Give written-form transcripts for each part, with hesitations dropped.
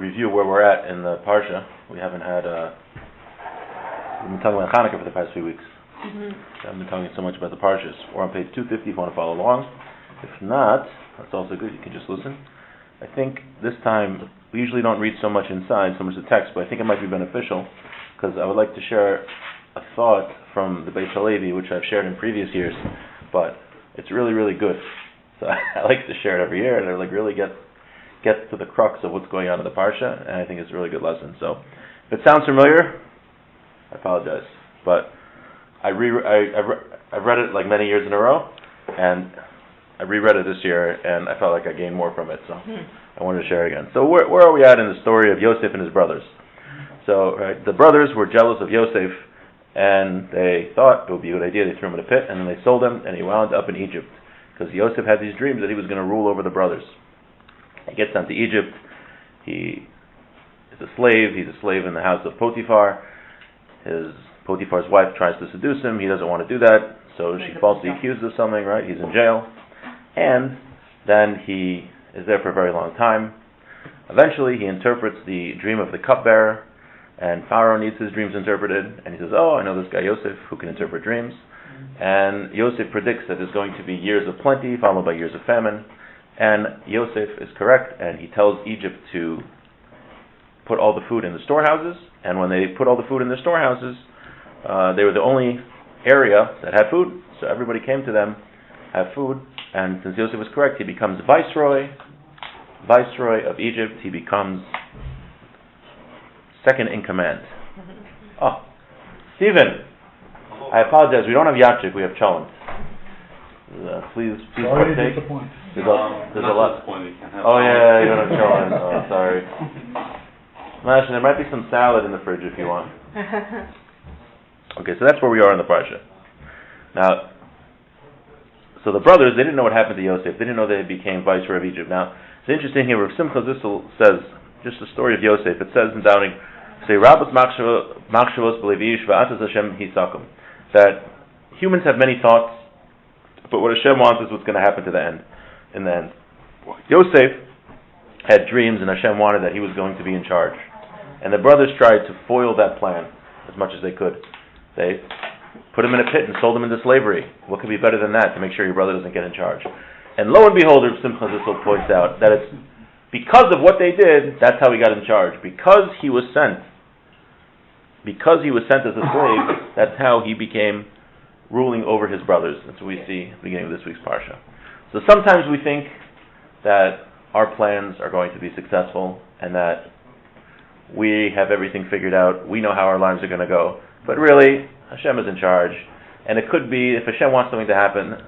review where we're at in the Parsha. We haven't had, we've been talking about Hanukkah for the past few weeks. We haven't been talking so much about the Parshas. We're on page 250 if you want to follow along. If not, that's also good, you can just listen. I think this time, we usually don't read so much inside, so much the text, but I think it might be beneficial, because I would like to share a thought from the Beis Halevi, which I've shared in previous years, but it's really, really good. So I like to share it every year, and I really get to the crux of what's going on in the Parsha, and I think it's a really good lesson. So, if it sounds familiar, I apologize. But I've read it like many years in a row, and I reread it this year, and I felt like I gained more from it, so I wanted to share it again. So where are we at in the story of Yosef and his brothers? So the brothers were jealous of Yosef, and they thought it would be a good idea. They threw him in a pit, and then they sold him, and he wound up in Egypt, because Yosef had these dreams that he was going to rule over the brothers. He gets down to Egypt. He is a slave. He's a slave in the house of Potiphar. Potiphar's wife tries to seduce him. He doesn't want to do that, so she falsely accused of something, right? He's in jail. And then he is there for a very long time. Eventually, he interprets the dream of the cupbearer, and Pharaoh needs his dreams interpreted, and he says, oh, I know this guy Yosef who can interpret dreams. And Yosef predicts that there's going to be years of plenty, followed by years of famine. And Yosef is correct, and he tells Egypt to put all the food in the storehouses, and when they put all the food in the storehouses, they were the only area that had food, so everybody came to them, have food, and since Yosef was correct, he becomes viceroy of Egypt. He becomes second in command. Oh, Stephen, I apologize, we don't have Yachik, we have Cholent. Please partake. There's a lot. Oh yeah, you don't have Cholent. Oh, sorry. Mash, there might be some salad in the fridge if you want. Okay, so that's where we are in the Parsha. Now, so the brothers, they didn't know what happened to Yosef. They didn't know they became viceroy of Egypt. Now, it's interesting here where Simcha Zissel says, just the story of Yosef, it says in Downing, say, Rabbos Machshavos B'Levish V'atas Hashem Hisakum, that humans have many thoughts, but what Hashem wants is what's going to happen in the end. Yosef had dreams, and Hashem wanted that he was going to be in charge. And the brothers tried to foil that plan as much as they could. They put him in a pit and sold him into slavery. What could be better than that to make sure your brother doesn't get in charge? And lo and behold, Simcha Zissel points out that it's because of what they did, that's how he got in charge. Because he was sent as a slave, that's how he became ruling over his brothers. That's what we see at the beginning of this week's Parsha. So sometimes we think that our plans are going to be successful and that we have everything figured out, we know how our lives are going to go, but really, Hashem is in charge, and it could be, if Hashem wants something to happen,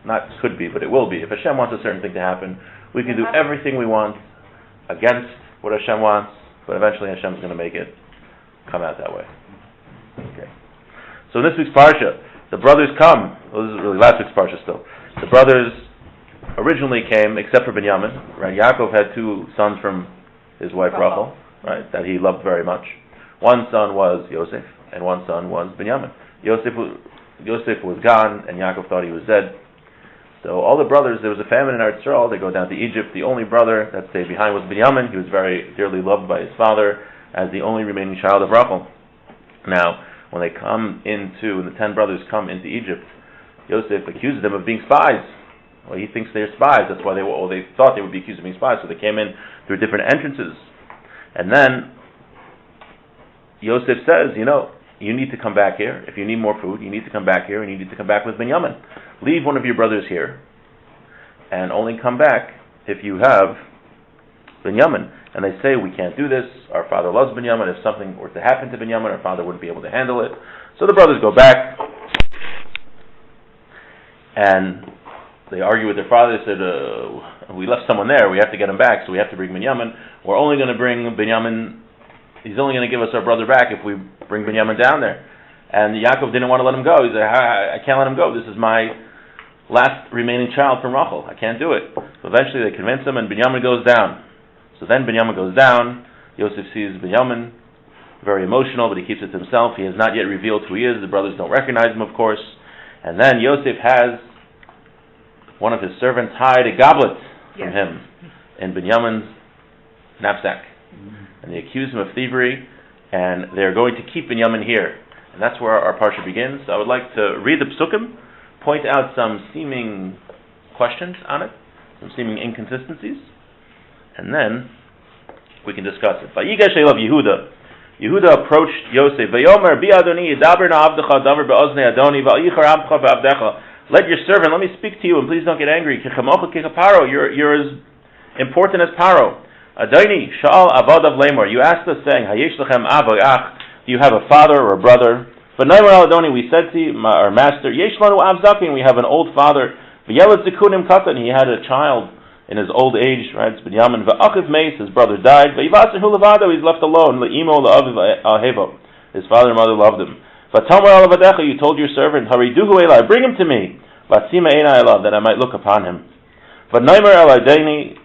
not could be, but it will be, if Hashem wants a certain thing to happen, we can do everything we want against what Hashem wants, but eventually Hashem's going to make it come out that way. Okay. So in this week's Parsha, the brothers come, well, this is really last week's Parsha still, the brothers originally came, except for Binyamin, right? Yaakov had two sons from his wife Rachel, right, that he loved very much. One son was Yosef, and one son was Binyamin. Yosef was gone, and Yaakov thought he was dead. So all the brothers, there was a famine in Eretz Yisrael, they go down to Egypt. The only brother that stayed behind was Binyamin. He was very dearly loved by his father as the only remaining child of Rachel. Now, when the 10 brothers come into Egypt, Yosef accuses them of being spies. Well, he thinks they're spies. That's why they thought they would be accused of being spies. So they came in through different entrances. And then Yosef says, you need to come back here. If you need more food, you need to come back here, and you need to come back with Binyamin. Leave one of your brothers here, and only come back if you have Binyamin. And they say, we can't do this. Our father loves Binyamin. If something were to happen to Binyamin, our father wouldn't be able to handle it. So the brothers go back, and they argue with their father. They said, we left someone there. We have to get him back, so we have to bring Binyamin. We're only going to bring Binyamin. He's only going to give us our brother back if we bring Binyamin down there. And Yaakov didn't want to let him go. He said, I can't let him go. This is my last remaining child from Rachel. I can't do it. So eventually they convince him, and Binyamin goes down. So then Binyamin goes down. Yosef sees Binyamin, very emotional, but he keeps it to himself. He has not yet revealed who he is. The brothers don't recognize him, of course. And then Yosef has one of his servants hide a goblet from him in Binyamin's knapsack. And they accuse him of thievery, and they're going to keep Binyamin here. And that's where our parsha begins. So I would like to read the psukim, point out some seeming questions on it, some seeming inconsistencies, and then we can discuss it. Vayigash elav Yehuda. Yehuda approached Yosef. Vayomer bi Adoni yidaber na'avdecha davar be'oznei Adoni va'yichar amcha be'avdecha. Let your servant, let me speak to you, and please don't get angry. Kechamocha kechaparo. You're as important as Paro. Adoni sha'al avodav lemor. You asked us, saying, Hayesh lechem av ach. Do you have a father or a brother? But Naimer al Adoni, we said to you, our master, Yesh lanu av zakin. We have an old father. V'yelad zikunim katan. He had a child in his old age, right? It's Binyamin. V'achiv meis, his brother died. V'yivaser hu levado, he's left alone. Le'imo le'aviv ahevo. His father and mother loved him. V'tamar alavadecha, you told your servant, Hariduhu elai, bring him to me. V'atzima eina elav, that I might look upon him. V'naimer el adeni,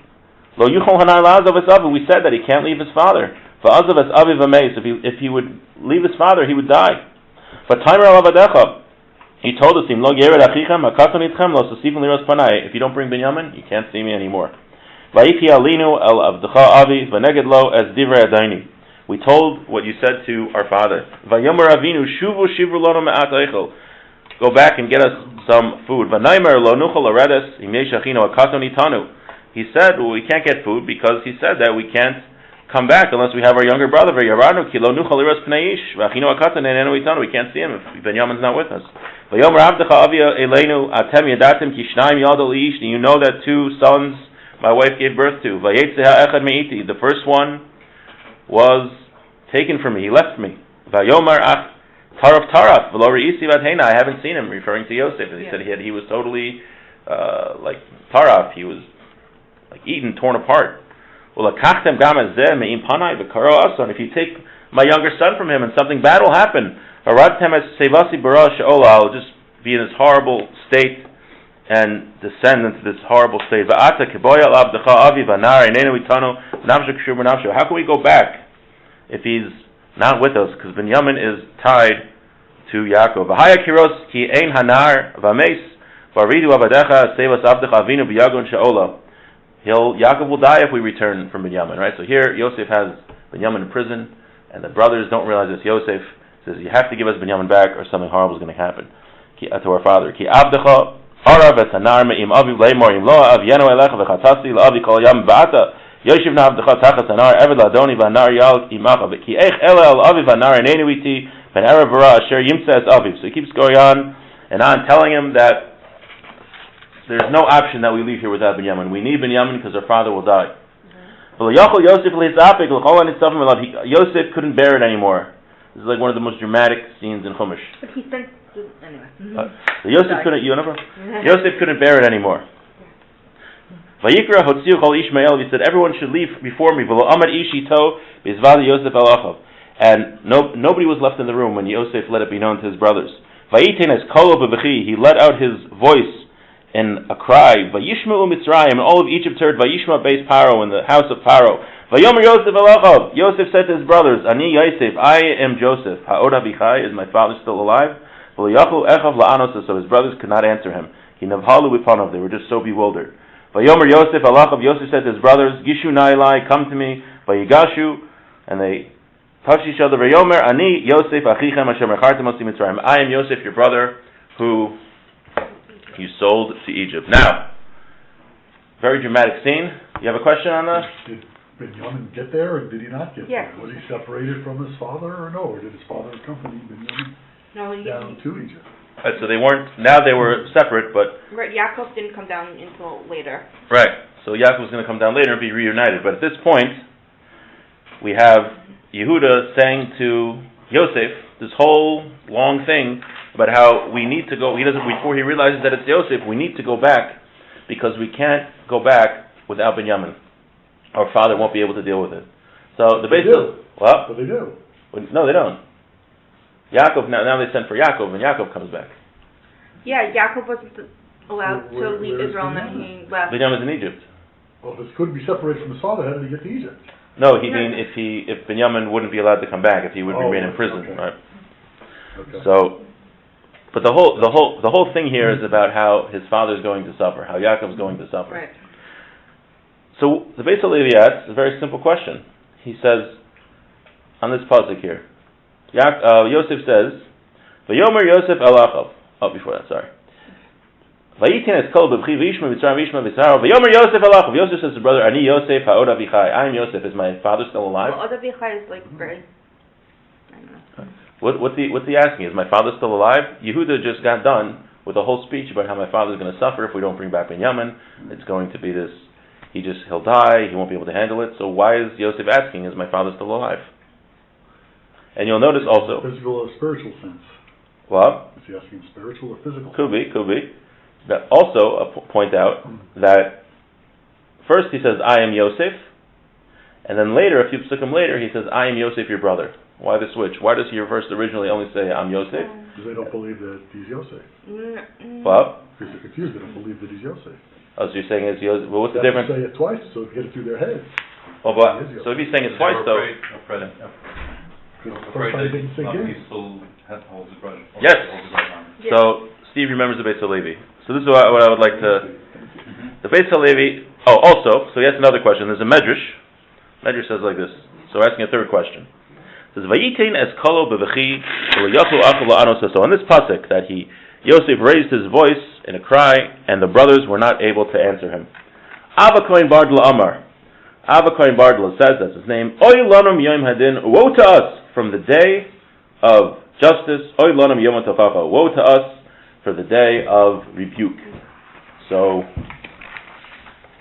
lo yuchol hanai la'azav es aviv. We said that he can't leave his father. V'azav es aviv ameis. If he would leave his father, he would die. V'taimer alavadecha. He told us, if you don't bring Binyamin, you can't see me anymore. We told what you said to our father. Go back and get us some food. He said, well, we can't get food because he said that we can't come back unless we have our younger brother. We can't see him if Binyamin's not with us. Do you know that two sons my wife gave birth to? The first one was taken from me, he left me. I haven't seen him, referring to Yosef. He said he was totally like taraf, he was like eaten, torn apart. If you take my younger son from him and something bad will happen, I'll just be in this horrible state and descend into this horrible state. How can we go back if he's not with us? Because Binyamin is tied to Yaakov. Yaakov will die if we return from Binyamin, right? So here Yosef has Binyamin in prison, and the brothers don't realize this. Yosef says, you have to give us Binyamin back or something horrible is going to happen to our father. So he keeps going on and on, telling him that there's no option that we leave here without Binyamin. We need Binyamin because our father will die. Yosef couldn't bear it anymore. This is like one of the most dramatic scenes in Chumash. But he sent anyway. Yosef couldn't. You remember? Yosef couldn't bear it anymore. Vayikra hotziu chol Ishmael. He said everyone should leave before me. And nobody was left in the room when Yosef let it be known to his brothers. He let out his voice in a cry. Vayishma'u Mitzrayim, and all of Egypt heard. Vayishma beis Paro, in the house of Paro. Vayomer Yosef alachav. Yosef said to his brothers, Ani Yosef, I am Joseph. Ha'od avichai, is my father still alive? V'yachu echav la'anos, so his brothers could not answer him. Hinavhalu b'panav, they were just so bewildered. Vayomer Yosef alachav. Yosef said to his brothers, Gishu na'ilai, come to me. Vayigashu, and they touched each other. Vayomer Ani Yosef achichem asher mechartem osi Mitzrayim. I am Yosef, your brother, who you sold to Egypt. Now, very dramatic scene. You have a question on that? Did Binyamin get there, or did he not get Yes. there? Was he separated from his father, or no? Or did his father accompany Binyamin down to Egypt? Right, so they weren't. Now they were separate, but Right, Yaakov didn't come down until later. right. So Yaakov was going to come down later and be reunited. But at this point, we have Yehuda saying to Yosef this whole long thing about how we need to go. He doesn't, before he realizes that it's Yosef, we need to go back because we can't go back without Binyamin. Our father won't be able to deal with it. So the base of what? But they do. No, they don't. Yaakov now they sent for Yaakov, and Yaakov comes back. Yeah, Yaakov wasn't allowed Where to leave is Israel, and then he left. Binyamin's in Egypt. Well, if he couldn't be separated from his father, how did he get to Egypt? No, he mean if Binyamin wouldn't be allowed to come back, if he would remain in prison, okay. right? Okay. So, but the whole thing here is about how his father's going to suffer, how Yaakov's going to suffer. Right. So the Beis Halevi asks a very simple question. he says, on this pasuk here, Yosef says, Vayomer Yosef el Achav. Oh, before that, sorry. Vayitin es kol b'bchi v'yishma v'tzar v'yishma v'tzar. Vayomer Yosef el Achav. Yosef says to his brother, Ani Yosef ha'od avichai. I am Yosef. Is my father still alive? Well, od avichai is like very, I don't know. What's he asking? Is my father still alive? Yehuda just got done with a whole speech about how my father's going to suffer if we don't bring back Binyamin. It's going to be this, he'll die, he won't be able to handle it. So why is Yosef asking, is my father still alive? And you'll notice also... Physical or spiritual sense. What? Is he asking spiritual or physical? Could be. That also point out that first he says, I am Yosef, and then later, a few psukim later, he says, I am Yosef, your brother. Why the switch? Why does he first originally only say, I'm Yosef? Because they don't believe that he's Yosef. What? Because they're confused, they don't believe that he's Yosef. Oh, so you're saying it's Yosef. Well, what's the difference? They have to say it twice so they get it through their heads. Oh, but, so if he's saying it twice, though... Afraid that he still holds the grudge. Yes. So Steve remembers the Beis Halevi. So this is what I would like to. The Beis Halevi. Oh, also, so he asks another question. There's a medrash. Medrash says like this. So we're asking a third question. It says Vayitin es kolo bevechi v'leyachu achol la'anos. So in this pasuk that Yosef raised his voice in a cry, and the brothers were not able to answer him. Ava Kohen Bardla Amar. Ava Kohen Bardla says, that's his name. Oy lanum yom hadin. Woe to us from the day of justice. Oy lanum yom tochacha. Woe to us for the day of rebuke. So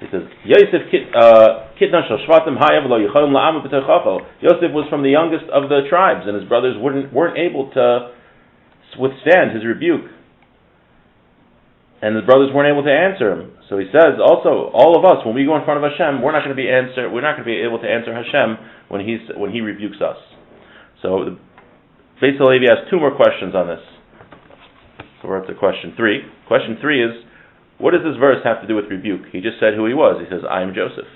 he says, Yosef kitna shel shvatim hayav lo yicholim la'am b'tochacha. Yosef was from the youngest of the tribes, and his brothers weren't able to withstand his rebuke. And the brothers weren't able to answer him. So he says, also, all of us, when we go in front of Hashem, we're not going to be able to answer Hashem when he rebukes us. So the Beis Halevi has two more questions on this. So we're up to question 3. Question 3 is, what does this verse have to do with rebuke? He just said who he was. He says, I am Joseph.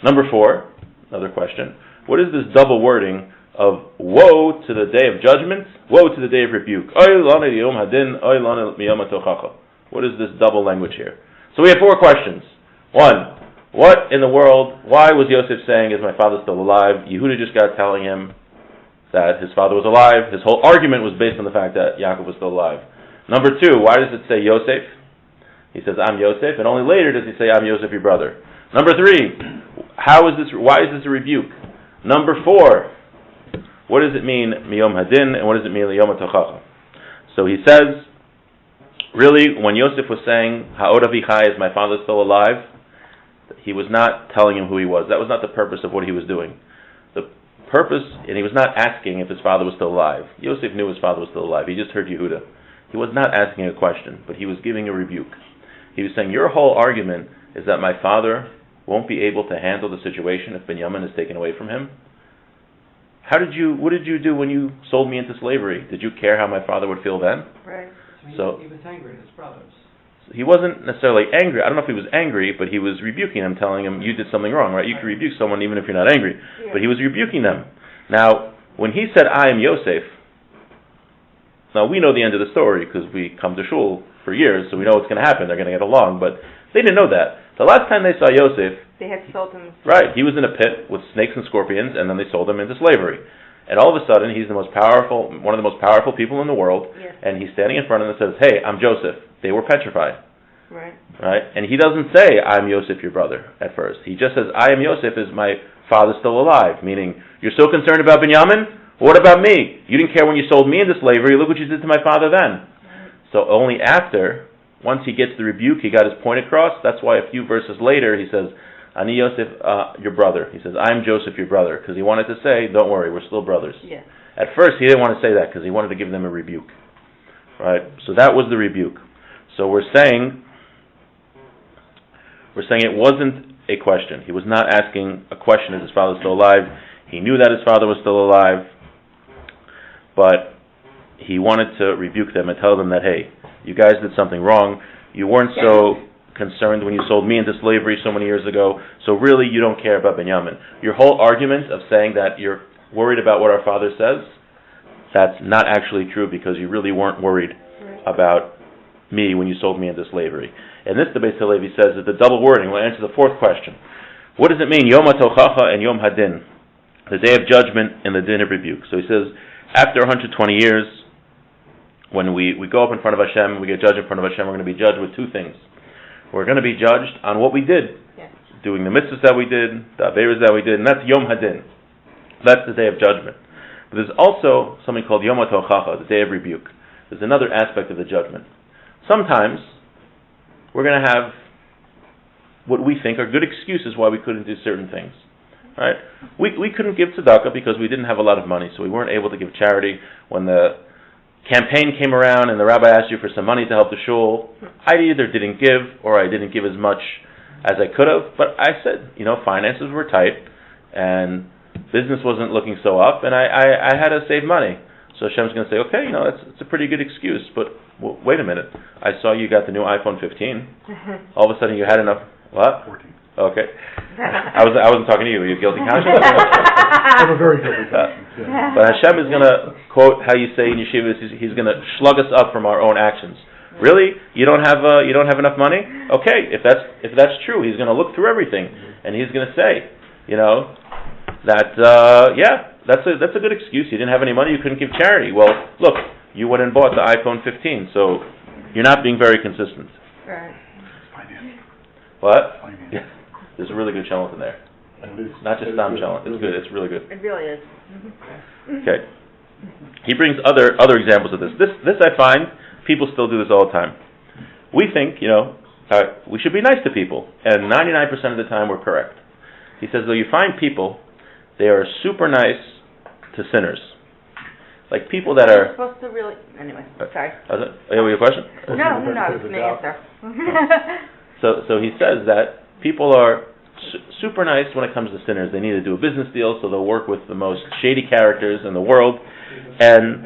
Number 4, another question. What is this double wording of woe to the day of judgment, woe to the day of rebuke? Oy lana yom hadin, oy lana miyom tochacha. What is this double language here? So we have 4 questions. 1, what in the world, why was Yosef saying, is my father still alive? Yehuda just got telling him that his father was alive. His whole argument was based on the fact that Yaakov was still alive. Number 2, why does it say Yosef? He says, I'm Yosef, and only later does he say, I'm Yosef, your brother. Number 3, why is this a rebuke? Number 4, what does it mean, miyom hadin, and what does it mean, liyom tochacha? So he says, really, when Yosef was saying, ha'od avichai, is my father still alive? He was not telling him who he was. That was not the purpose of what he was doing. The purpose, and he was not asking if his father was still alive. Yosef knew his father was still alive. He just heard Yehuda. He was not asking a question, but he was giving a rebuke. He was saying, your whole argument is that my father won't be able to handle the situation if Binyamin is taken away from him. What did you do when you sold me into slavery? Did you care how my father would feel then? Right. So he was angry at his brothers. He wasn't necessarily angry. I don't know if he was angry, but he was rebuking them, telling them, you did something wrong, right? You can rebuke someone even if you're not angry. Yeah. But he was rebuking them. Now, when he said, I am Yosef, now we know the end of the story because we come to shul for years, so we know what's going to happen. They're going to get along, but they didn't know that. The last time they saw Yosef, they had sold him. Right, he was in a pit with snakes and scorpions, and then they sold him into slavery. And all of a sudden, he's one of the most powerful people in the world, yes. And he's standing in front of them and says, hey, I'm Joseph. They were petrified. Right. And he doesn't say, I'm Yosef, your brother, at first. He just says, I am Yosef, is my father still alive? Meaning, you're so concerned about Binyamin? What about me? You didn't care when you sold me into slavery. Look what you did to my father then. Right. So only after, once he gets the rebuke, he got his point across. That's why a few verses later, he says, Ani Yosef, your brother. He says, I'm Joseph, your brother. Because he wanted to say, don't worry, we're still brothers. Yeah. At first, he didn't want to say that because he wanted to give them a rebuke. Right? So that was the rebuke. So we're saying it wasn't a question. He was not asking a question, is his father still alive? He knew that his father was still alive. But he wanted to rebuke them and tell them that, hey, you guys did something wrong. You weren't so concerned when you sold me into slavery so many years ago, so really you don't care about Binyamin. Your whole argument of saying that you're worried about what our father says, that's not actually true because you really weren't worried about me when you sold me into slavery. And this, the Beis Halevi says, is the double wording. We'll answer the 4th question. What does it mean, Yom HaTochacha and Yom Hadin? the day of judgment and the din of rebuke. So he says, after 120 years, when we go up in front of Hashem, we get judged in front of Hashem, we're going to be judged with two things. We're going to be judged on what we did, doing the mitzvahs that we did, the averas that we did, and that's Yom Hadin. That's the day of judgment. But there's also something called Yom HaTochacha, the day of rebuke. There's another aspect of the judgment. Sometimes we're going to have what we think are good excuses why we couldn't do certain things. Right? We couldn't give tzedakah because we didn't have a lot of money, so we weren't able to give charity. When the campaign came around and the rabbi asked you for some money to help the shul, I either didn't give or I didn't give as much as I could have. But I said, finances were tight and business wasn't looking so up, and I had to save money. So Hashem's going to say, okay, it's a pretty good excuse, but wait a minute. I saw you got the new iPhone 15. All of a sudden you had enough. What? 14. Okay. I wasn't talking to you. Are you guilty conscience? I'm a very guilty conscience. Yeah. But Hashem is going to quote how you say in yeshivas. He's going to slug us up from our own actions. Really? You don't have enough money? Okay. If that's true, He's going to look through everything, and He's going to say, that's a good excuse. You didn't have any money. You couldn't give charity. Well, look, you went and bought the iPhone 15, so you're not being very consistent. Right. What? Finance. Yeah. There's a really good shalom in there. Not just Stam shalom. It's good. It's really good. It really is. Okay. He brings other examples of this. This I find people still do this all the time. We think, we should be nice to people, and 99% of the time we're correct. He says, though, you find people, they are super nice to sinners. Like people that are... You're supposed to really... Anyway, sorry. Your question? No, I was going to answer. So he says that people are super nice when it comes to sinners. They need to do a business deal, so they'll work with the most shady characters in the world, and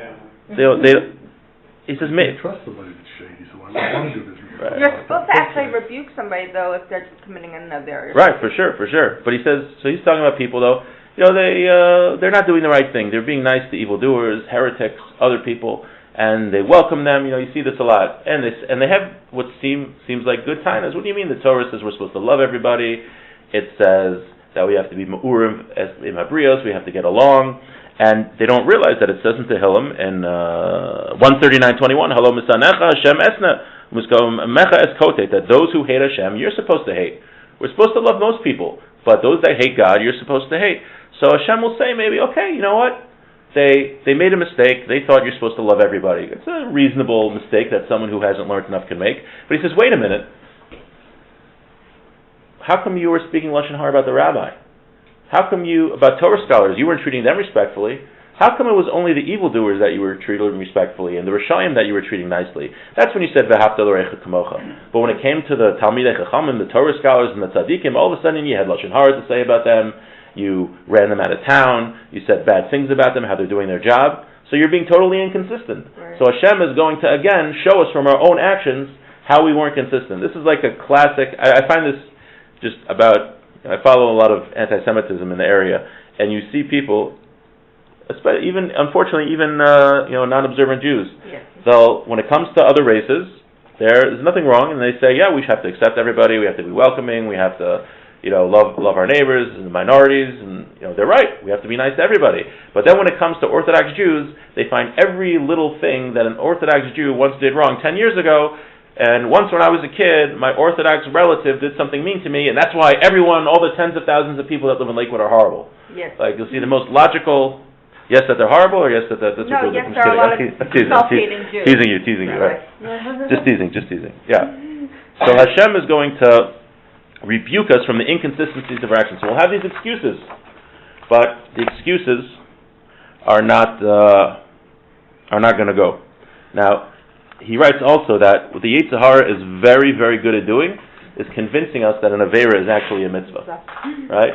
he says, "May trust somebody that's shady, so I want to do business." Right. You're supposed to actually rebuke somebody though if they're just committing another. Right, for sure. But he says, so he's talking about people though. They're not doing the right thing. They're being nice to evildoers, heretics, other people. And they welcome them. You see this a lot, and they have what seems like good times. What do you mean? The Torah says we're supposed to love everybody. It says that we have to be ma'urim as imabrios. We have to get along, and they don't realize that it says in Tehillim in 139:21, "Halo misanecha Hashem esna mecha es kotet," that those who hate Hashem you're supposed to hate. We're supposed to love most people, but those that hate God you're supposed to hate. So Hashem will say maybe, okay, you know what? They made a mistake. They thought you're supposed to love everybody. It's a reasonable mistake that someone who hasn't learned enough can make. But he says, wait a minute. How come you were speaking Lashon Hara about the rabbi? How come about Torah scholars, you weren't treating them respectfully? How come it was only the evildoers that you were treating respectfully and the Rishayim that you were treating nicely? That's when you said, V'hafta l'orecha kamocha. But when it came to the Talmidei Chachamim, the Torah scholars and the Tzaddikim, all of a sudden you had Lashon Hara to say about them. You ran them out of town. You said bad things about them, how they're doing their job. So you're being totally inconsistent. Right. So Hashem is going to, again, show us from our own actions how we weren't consistent. This is like a classic. I find this just about, I follow a lot of anti-Semitism in the area, and you see people, unfortunately, even non-observant Jews, when it comes to other races, there's nothing wrong, and they say, yeah, we have to accept everybody, we have to be welcoming, we have to love our neighbors and the minorities, and they're right. We have to be nice to everybody. But then when it comes to Orthodox Jews, they find every little thing that an Orthodox Jew once did wrong 10 years ago, and once when I was a kid, my Orthodox relative did something mean to me, and that's why all the tens of thousands of people that live in Lakewood are horrible. Yes. Like, you'll see the most logical, yes, that they're horrible, or yes, that's no, yes, there are a lot of self-hating Jews. Teasing you, right? Just teasing, yeah. So Hashem is going to rebuke us from the inconsistencies of our actions. So we'll have these excuses, but the excuses are not going to go. Now, he writes also that what the Yetzer Hara is very, very good at doing is convincing us that an Aveira is actually a mitzvah. Right?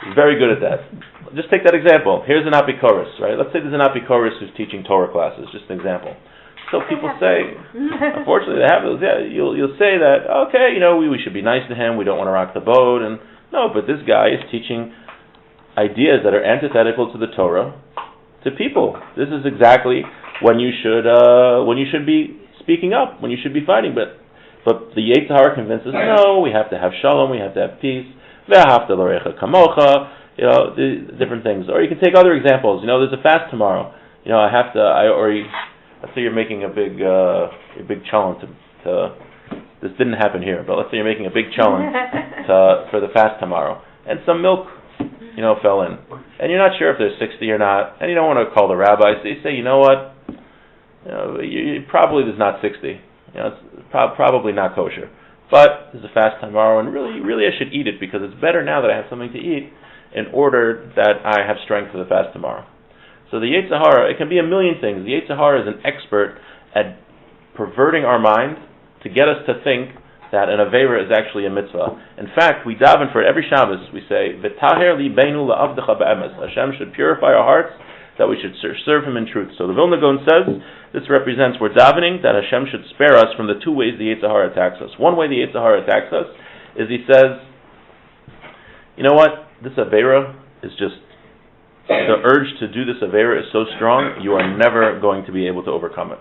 He's very good at that. Just take that example. Here's an apikoros, right? Let's say there's an apikoros who's teaching Torah classes. Just an example. So people say, unfortunately, they have those. Yeah, you'll say that, okay, we should be nice to him. We don't want to rock the boat, and no, but this guy is teaching ideas that are antithetical to the Torah to people. This is exactly when you should be speaking up, when you should be fighting. But the Yetzer Hara convinces, no, we have to have shalom, we have to have peace. V'hafta l'orecha kamocha. the different things. Or you can take other examples. There's a fast tomorrow. Let's say you're making a big challenge to this didn't happen here, but let's say you're making a big challenge for the fast tomorrow, and some milk, fell in, and you're not sure if there's 60 or not, and you don't want to call the rabbi. So you say, you know what, probably there's not 60. It's probably not kosher, but there's a fast tomorrow, and really I should eat it because it's better now that I have something to eat, in order that I have strength for the fast tomorrow. So the Yetzer Hara, it can be a million things. The Yetzer Hara is an expert at perverting our mind to get us to think that an Aveira is actually a mitzvah. In fact, we daven for it every Shabbos. We say, V'taher libeinu la'avdecha be'emes. Hashem should purify our hearts, that we should serve Him in truth. So the Vilna Gaon says, this represents, we're davening that Hashem should spare us from the two ways the Yetzer Hara attacks us. One way the Yetzer Hara attacks us is he says, you know what, this Aveira is just, the urge to do this Aveira is so strong, you are never going to be able to overcome it.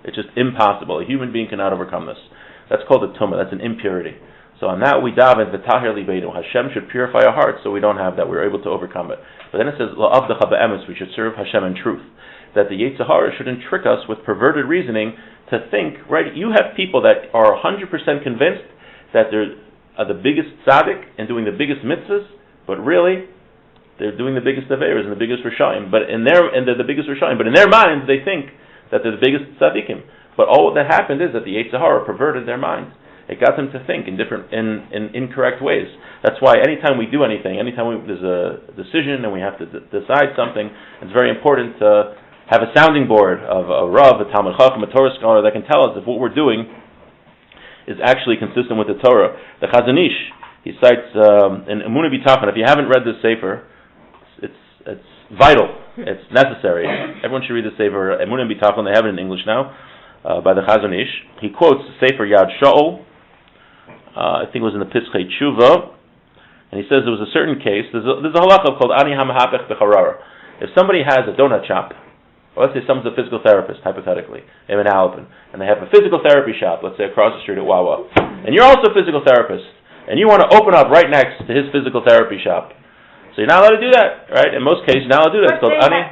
It's just impossible. A human being cannot overcome this. That's called a tumah. That's an impurity. So on that we daven, v'taher libeinu. Hashem should purify our hearts so we don't have that. We're able to overcome it. But then it says, la'avdecha be'emes. We should serve Hashem in truth. That the Yetzer Hara shouldn't trick us with perverted reasoning to think, right, you have people that are 100% convinced that they're the biggest tzaddik and doing the biggest mitzvahs, but really, they're doing the biggest aveiros and the biggest rishayim. But they're the biggest rishayim. But in their minds, they think that they're the biggest tzaddikim. But all that happened is that the Yetzer Hara perverted their minds. It got them to think in incorrect ways. That's why anytime we do anything, there's a decision and we have to decide something, it's very important to have a sounding board of a Rav, a Talmud Chacham, a Torah scholar that can tell us if what we're doing is actually consistent with the Torah. The Chazon Ish, he cites in Emunah B'Tachon. If you haven't read this sefer, it's vital. It's necessary. Everyone should read the sefer Emunah B'Tachon. They have it in English now by the Chazon Ish. He quotes the sefer Yad Shaul. I think it was in the Pischei Tshuva, and he says there was a certain case. There's a halacha called Ani HaMahapech B'Charara. If somebody has a donut shop, or let's say someone's a physical therapist, hypothetically, in Alpen, and they have a physical therapy shop, let's say across the street at Wawa, and you're also a physical therapist, and you want to open up right next to his physical therapy shop. So you're not allowed to do that, right? In most cases, you're not allowed to do that. It's called Ani.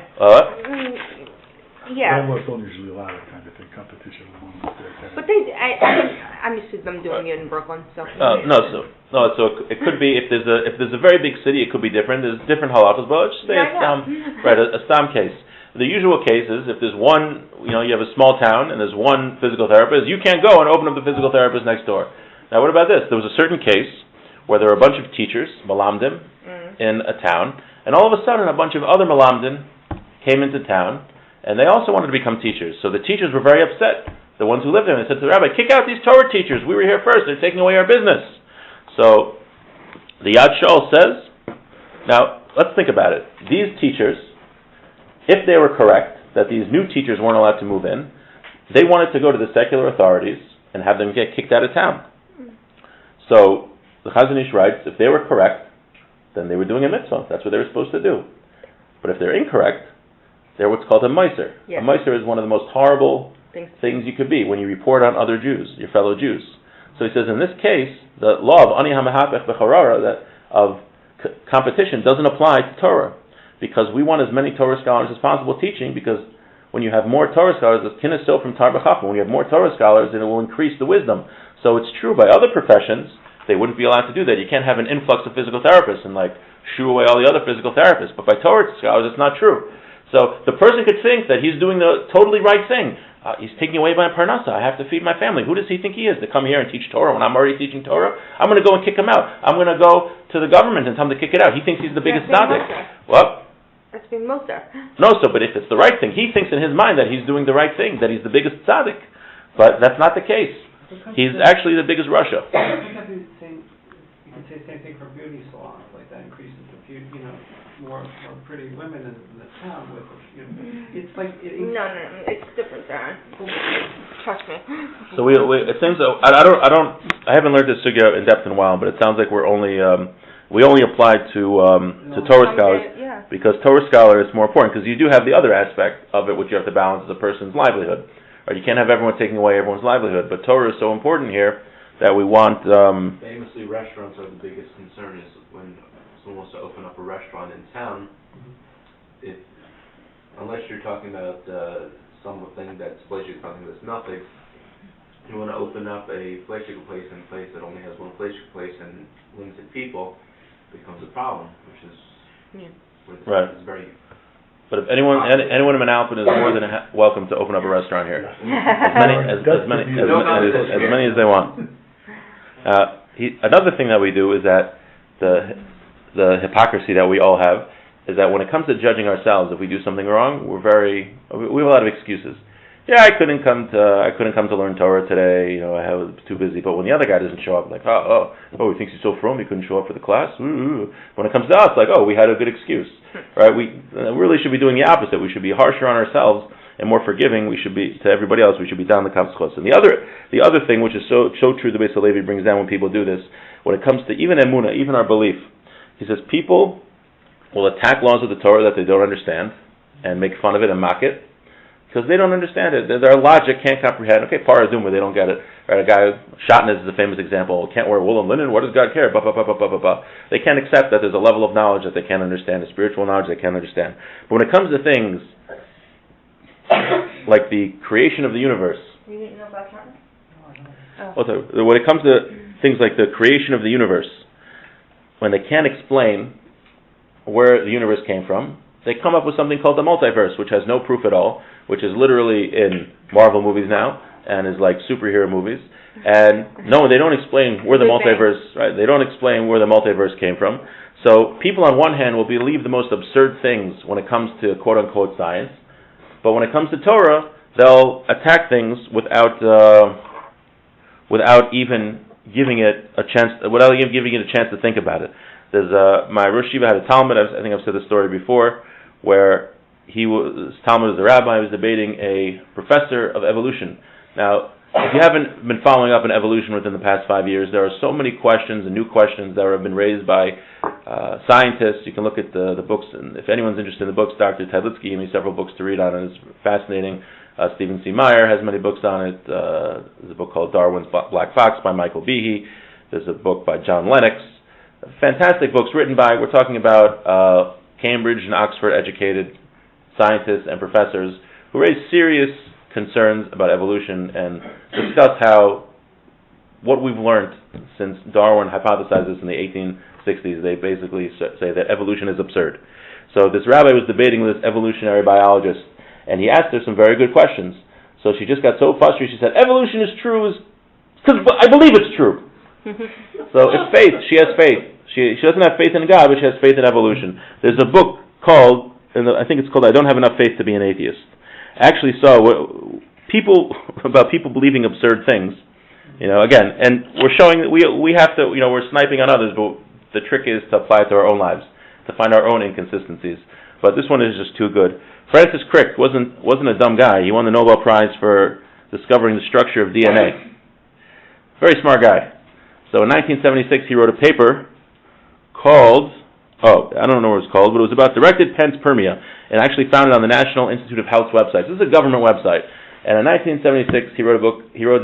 Yeah. Landlords don't usually allow that kind of thing, competition among their tenants. But I'm used to them doing it in Brooklyn, so. So it could be if there's a very big city, it could be different. There's different halachas, but let's just say a stam case. The usual case is if there's one, you have a small town and there's one physical therapist, you can't go and open up the physical therapist next door. Now, what about this? There was a certain case where there were a bunch of teachers, malamdim, in a town, and all of a sudden a bunch of other malamdim came into town, and they also wanted to become teachers. So the teachers were very upset, the ones who lived there, and they said to the rabbi, kick out these Torah teachers. We were here first. They're taking away our business. So the Yad Shaul says, now let's think about it. These teachers, if they were correct, that these new teachers weren't allowed to move in, they wanted to go to the secular authorities and have them get kicked out of town. So the Chazon Ish writes, if they were correct, then they were doing a mitzvah. That's what they were supposed to do. But if they're incorrect, they're what's called a meiser. Yes. A meiser is one of the most horrible things you could be when you report on other Jews, your fellow Jews. So he says in this case, the law of ani hamahapech b'charara, that of competition, doesn't apply to Torah, because we want as many Torah scholars as possible teaching, because when you have more Torah scholars, it's kinesill from Tar B'Chachma. When you have more Torah scholars, then it will increase the wisdom. So it's true by other professions, they wouldn't be allowed to do that. You can't have an influx of physical therapists and shoo away all the other physical therapists. But by Torah scholars, it's not true. So the person could think that he's doing the totally right thing. He's taking away my parnasa. I have to feed my family. Who does he think he is to come here and teach Torah when I'm already teaching Torah? I'm going to go and kick him out. I'm going to go to the government and tell him to kick it out. He thinks he's the biggest tzaddik. What? That's being Moser. No, but if it's the right thing, he thinks in his mind that he's doing the right thing, that he's the biggest tzaddik. But that's not the case. He's actually the biggest Russia. You can say the same thing for beauty salons, like that increases the beauty, more pretty women in the town with, it's like... No, it's different, Darren. Trust me. So it seems that, I haven't learned this sugya in depth in a while, but it sounds like we only apply to Torah scholars, because Torah scholar is more important, because you do have the other aspect of it, which you have to balance as a person's livelihood. Or you can't have everyone taking away everyone's livelihood, but Torah is so important here that we want... Famously, restaurants are the biggest concern is when someone wants to open up a restaurant in town, if unless you're talking about something that's fleishik, something that's nothing, you want to open up a fleishik place in a place that only has one fleishik place and limited people, becomes a problem, which is where the Right. is very. But if anyone in Manalapan is more than welcome to open up a restaurant here, as many as they want. Another thing that we do is that the hypocrisy that we all have is that when it comes to judging ourselves, if we do something wrong, we have a lot of excuses. Yeah, I couldn't come to learn Torah today. I was too busy. But when the other guy doesn't show up, like, he thinks he's so frum, he couldn't show up for the class. Ooh. When it comes to us, like, we had a good excuse, right? We really should be doing the opposite. We should be harsher on ourselves and more forgiving. We should be to everybody else. We should be down the kapschos. And the other thing, which is so true, the Beis Halevi brings down when people do this, when it comes to even emunah, even our belief, he says people will attack laws of the Torah that they don't understand and make fun of it and mock it, because they don't understand it. Their logic can't comprehend. Okay, parazuma, they don't get it. Right? A guy, Shatnez is a famous example. Can't wear wool and linen. What does God care? They can't accept that there's a level of knowledge that they can't understand, a spiritual knowledge they can't understand. But when it comes to things like the creation of the universe, You didn't know about Shatnez? when it comes to things like the creation of the universe, when they can't explain where the universe came from, they come up with something called the multiverse, which has no proof at all, which is literally in Marvel movies now, and is like superhero movies. And no, they don't explain where the multiverse, right? They don't explain where the multiverse came from. So people on one hand will believe the most absurd things when it comes to quote-unquote science, but when it comes to Torah, they'll attack things without even giving it a chance, to think about it. There's my Rosh Yeshiva had a Talmud. I think I've said this story before, where Talmud was a rabbi. He was debating a professor of evolution. Now, if you haven't been following up on evolution within the past 5 years, there are so many questions and new questions that have been raised by scientists. You can look at the books, and if anyone's interested in the books, Dr. Tedlitsky gave me several books to read on it. It's fascinating. Stephen C. Meyer has many books on it. There's a book called Darwin's Black Fox by Michael Behe. There's a book by John Lennox. Fantastic books written by, we're talking about Cambridge and Oxford educated scientists and professors who raise serious concerns about evolution and discuss how what we've learned since Darwin hypothesized this in the 1860s, they basically say that evolution is absurd. So this rabbi was debating with this evolutionary biologist, and he asked her some very good questions. So she just got so frustrated, she said, evolution is true because I believe it's true. So it's faith. She has faith. She doesn't have faith in God, but she has faith in evolution. There's a book called, I think it's called I Don't Have Enough Faith to Be an Atheist. I actually saw people believing absurd things. Again, and we're showing that we have to, we're sniping on others, but the trick is to apply it to our own lives, to find our own inconsistencies. But this one is just too good. Francis Crick wasn't a dumb guy. He won the Nobel Prize for discovering the structure of DNA. Very smart guy. So in 1976, he wrote a paper called, I don't know what it's called, but it was about directed panspermia, and actually found it on the National Institute of Health's website. This is a government website. And in 1976, he wrote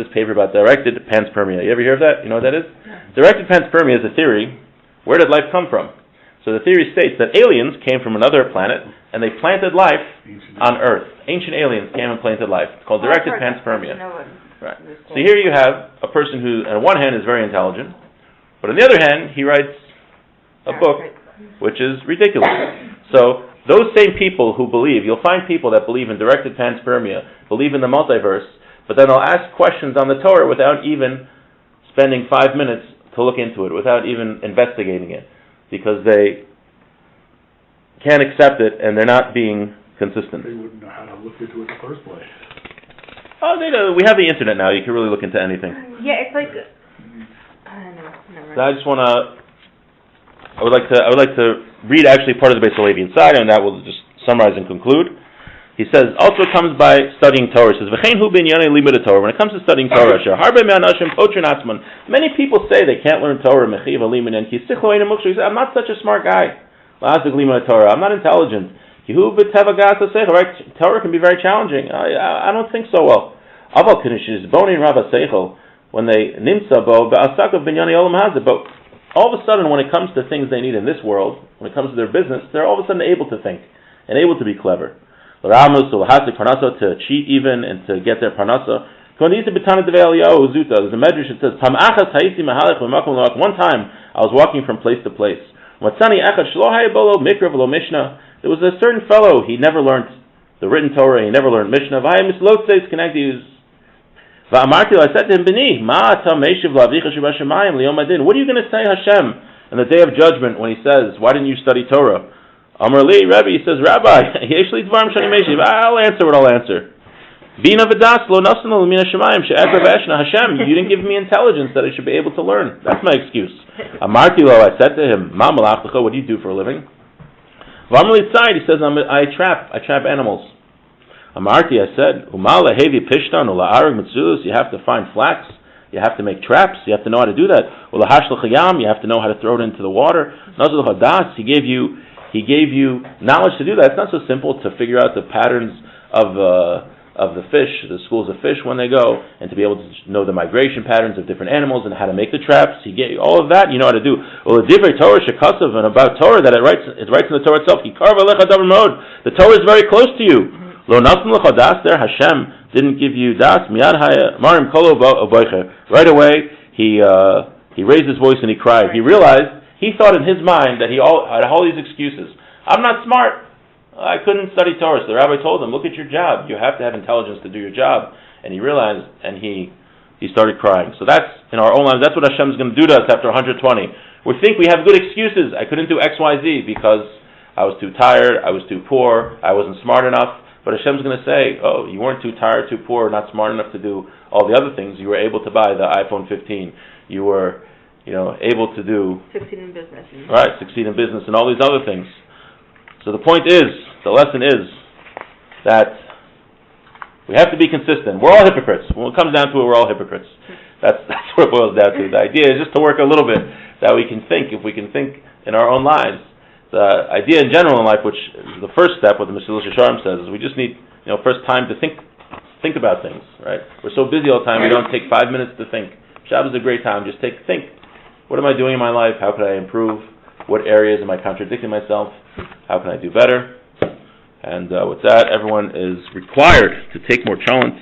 this paper about directed panspermia. You ever hear of that? You know what that is? Yeah. Directed panspermia is a theory. Where did life come from? So the theory states that aliens came from another planet, and they planted life on Earth. Ancient aliens came and planted life. It's called directed panspermia. Right. So here you have a person who, on one hand, is very intelligent, but on the other hand, he writes a book which is ridiculous. So those same people who believe, you'll find people that believe in directed panspermia, believe in the multiverse, but then they'll ask questions on the Torah without even spending 5 minutes to look into it, without even investigating it, because they can't accept it and they're not being consistent. They wouldn't know how to look into it in the first place. Oh, they know. We have the internet now. You can really look into anything. Yeah, it's like I don't know. Never. So I would like to read actually part of the Beis Halevi inside, and that will just summarize and conclude. He says, also comes by studying Torah. He says, V'chein hu b'inyanei limud Torah. When it comes to studying Torah, many people say they can't learn Torah. He says, I'm not such a smart guy. I'm not intelligent. Right? Torah can be very challenging. I don't think so well. When they nimsa bo ba'asakav b'inyanei olam hazeh. But all of a sudden, when it comes to things they need in this world, when it comes to their business, they're all of a sudden able to think and able to be clever. To cheat even and to get their parnasa. There's a medrash that says, one time I was walking from place to place. There was a certain fellow, he never learned the written Torah, he never learned Mishnah. I said to him, B'ni, what are you going to say, Hashem, on the day of judgment when he says, why didn't you study Torah? Amar Li, Rebbe, he says, Rabbi, I'll answer what I'll answer. Bina v'das lo nasnu l'mina shemayim she'ekra v'eshna. Hashem, you didn't give me intelligence that I should be able to learn. That's my excuse. Amarti lo, I said to him, Ma malachlecha, what do you do for a living? V'amar li tzayid, he says, I trap animals. Amarti, I said, Umala hevi pishtan ula'arag mitzulus, you have to find flax, you have to make traps, you have to know how to do that. Ula'hash l'chayam, you have to know how to throw it into the water. Nazul hadas, he gave you knowledge to do that. It's not so simple to figure out the patterns of the fish, the schools of fish when they go, and to be able to know the migration patterns of different animals and how to make the traps. He gave all of that. You know how to do. Well, the divrei Torah shekasav, and about Torah that it writes in the Torah itself. The Torah is very close to you. Lo nasnu lecha das. There, Hashem didn't give you das. Miyad marim kolo boicher. Right away, he raised his voice and he cried. He realized. He thought in his mind that he had all these excuses. I'm not smart. I couldn't study Torah. So the rabbi told him, look at your job. You have to have intelligence to do your job. And he realized, and he started crying. So that's, in our own lives, that's what Hashem is going to do to us after 120. We think we have good excuses. I couldn't do X, Y, Z because I was too tired, I was too poor, I wasn't smart enough. But Hashem's going to say, oh, you weren't too tired, too poor, not smart enough to do all the other things. You were able to buy the iPhone 15. You were able to do... Succeed in business. Right, succeed in business and all these other things. So the lesson is that we have to be consistent. We're all hypocrites. When it comes down to it, we're all hypocrites. That's what it boils down to. The idea is just to work a little bit, that we can think, if we can think in our own lives. The idea in general in life, which is the first step, what the Mesilas Yesharim says, is we just need, first time to think about things, right? We're so busy all the time, we don't take 5 minutes to think. Shabbos is a great time. Just think. What am I doing in my life? How can I improve? What areas am I contradicting myself? How can I do better? And with that, everyone is required to take more chalent